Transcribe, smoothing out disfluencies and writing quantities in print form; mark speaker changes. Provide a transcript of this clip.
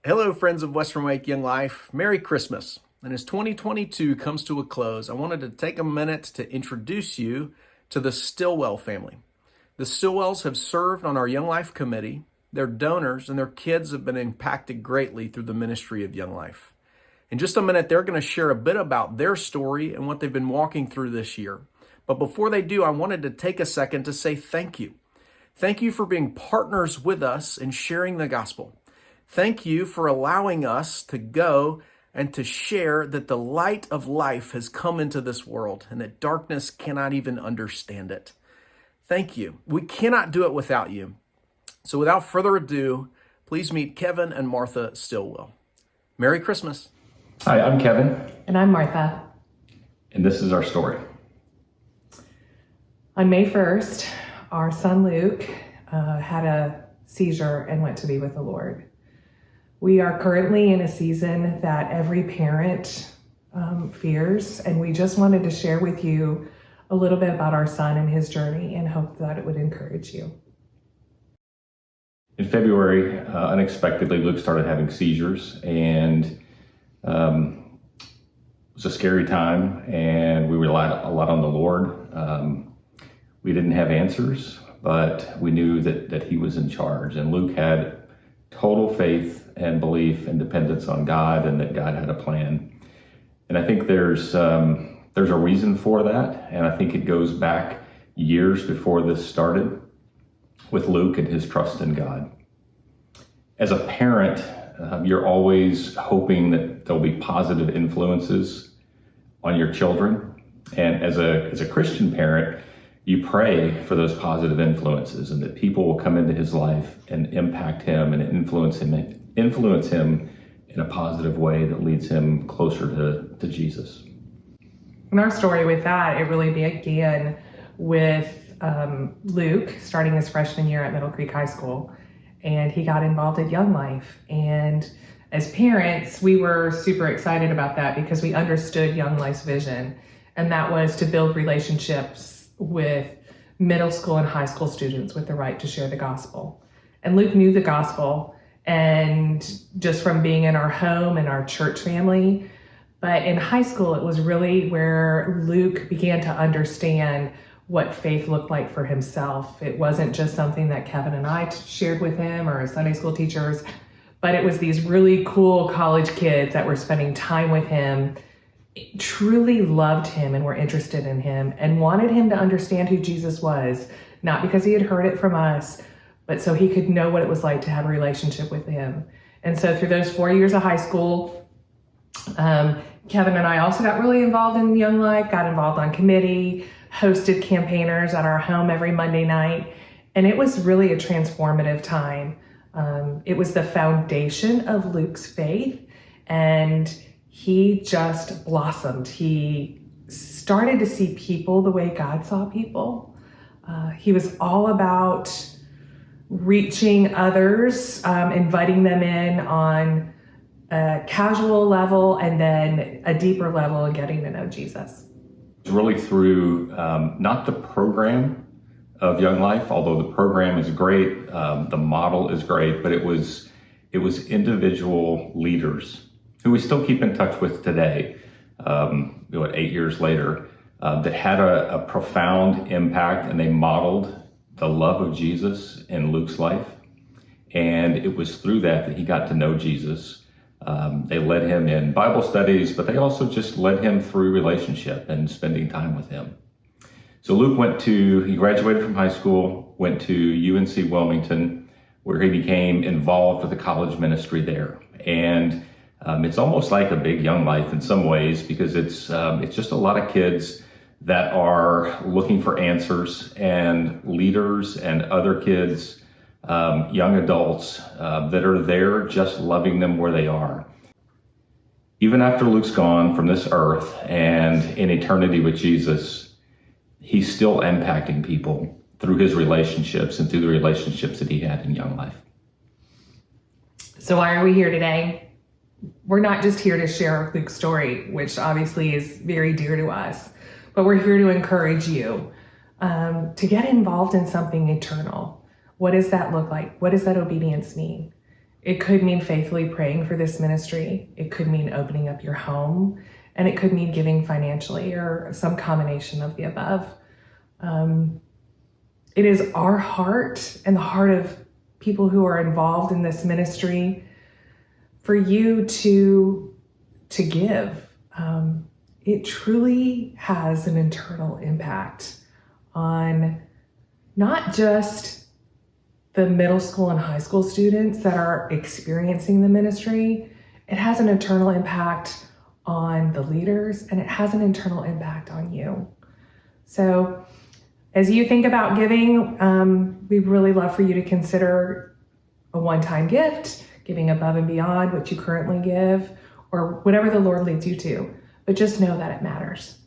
Speaker 1: Hello, friends of Western Wake Young Life. Merry Christmas. And as 2022 comes to a close, I wanted to take a minute to introduce you to the Stillwell family. The Stillwells have served on our Young Life committee. Their donors and their kids have been impacted greatly through the ministry of Young Life. In just a minute, they're going to share a bit about their story and what they've been walking through this year. But before they do, I wanted to take a second to say thank you. Thank you for being partners with us in sharing the gospel. Thank you for allowing us to go and to share that the light of life has come into this world and that darkness cannot even understand it. Thank you. We cannot do it without you. So without further ado, please meet Kevin and Martha Stillwell. Merry Christmas.
Speaker 2: Hi, I'm Kevin.
Speaker 3: And I'm Martha.
Speaker 2: And this is our story.
Speaker 3: On May 1st, our son Luke had a seizure and went to be with the Lord. We are currently in a season that every parent fears, and we just wanted to share with you a little bit about our son and his journey and hope that it would encourage you.
Speaker 2: In February, unexpectedly, Luke started having seizures, and it was a scary time, and we relied a lot on the Lord. We didn't have answers, but we knew that he was in charge, and Luke had total faith and belief and dependence on God, and that God had a plan. And I think there's a reason for that, and I think it goes back years before this started with Luke and his trust in God. As a parent, you're always hoping that there'll be positive influences on your children, and as a Christian parent, you pray for those positive influences and that people will come into his life and impact him and influence him in a positive way that leads him closer to Jesus.
Speaker 3: In our story with that, it really began with Luke starting his freshman year at Middle Creek High School, and he got involved at Young Life. And as parents, we were super excited about that because we understood Young Life's vision, and that was to build relationships with middle school and high school students with the right to share the gospel. And Luke knew the gospel, and just from being in our home and our church family. But in high school, it was really where Luke began to understand what faith looked like for himself. It wasn't just something that Kevin and I shared with him or his Sunday school teachers, but it was these really cool college kids that were spending time with him, truly loved him and were interested in him and wanted him to understand who Jesus was, not because he had heard it from us, but so he could know what it was like to have a relationship with him. And so through those 4 years of high school, Kevin and I also got really involved in Young Life, got involved on committee, hosted campaigners at our home every Monday night. And it was really a transformative time. It was the foundation of Luke's faith, and he just blossomed. He started to see people the way God saw people. He was all about reaching others, inviting them in on a casual level and then a deeper level and getting to know Jesus.
Speaker 2: It's really through not the program of Young Life, although the program is great, the model is great, but it was individual leaders who we still keep in touch with today, 8 years later, that had a profound impact, and they modeled the love of Jesus in Luke's life. And it was through that he got to know Jesus. They led him in Bible studies, but they also just led him through relationship and spending time with him. So Luke he graduated from high school, went to UNC Wilmington, where he became involved with the college ministry there. And it's almost like a big Young Life in some ways, because it's just a lot of kids that are looking for answers, and leaders and other kids, young adults that are there just loving them where they are. Even after Luke's gone from this earth and in eternity with Jesus, he's still impacting people through his relationships and through the relationships that he had in Young Life.
Speaker 3: So why are we here today? We're not just here to share Luke's story, which obviously is very dear to us, but we're here to encourage you to get involved in something eternal. What does that look like? What does that obedience mean? It could mean faithfully praying for this ministry. It could mean opening up your home, and it could mean giving financially or some combination of the above. It is our heart and the heart of people who are involved in this ministry for you to give. It truly has an internal impact on not just the middle school and high school students that are experiencing the ministry. It has an internal impact on the leaders, and it has an internal impact on you. So as you think about giving, we'd really love for you to consider a one-time gift, giving above and beyond what you currently give, or whatever the Lord leads you to. But just know that it matters.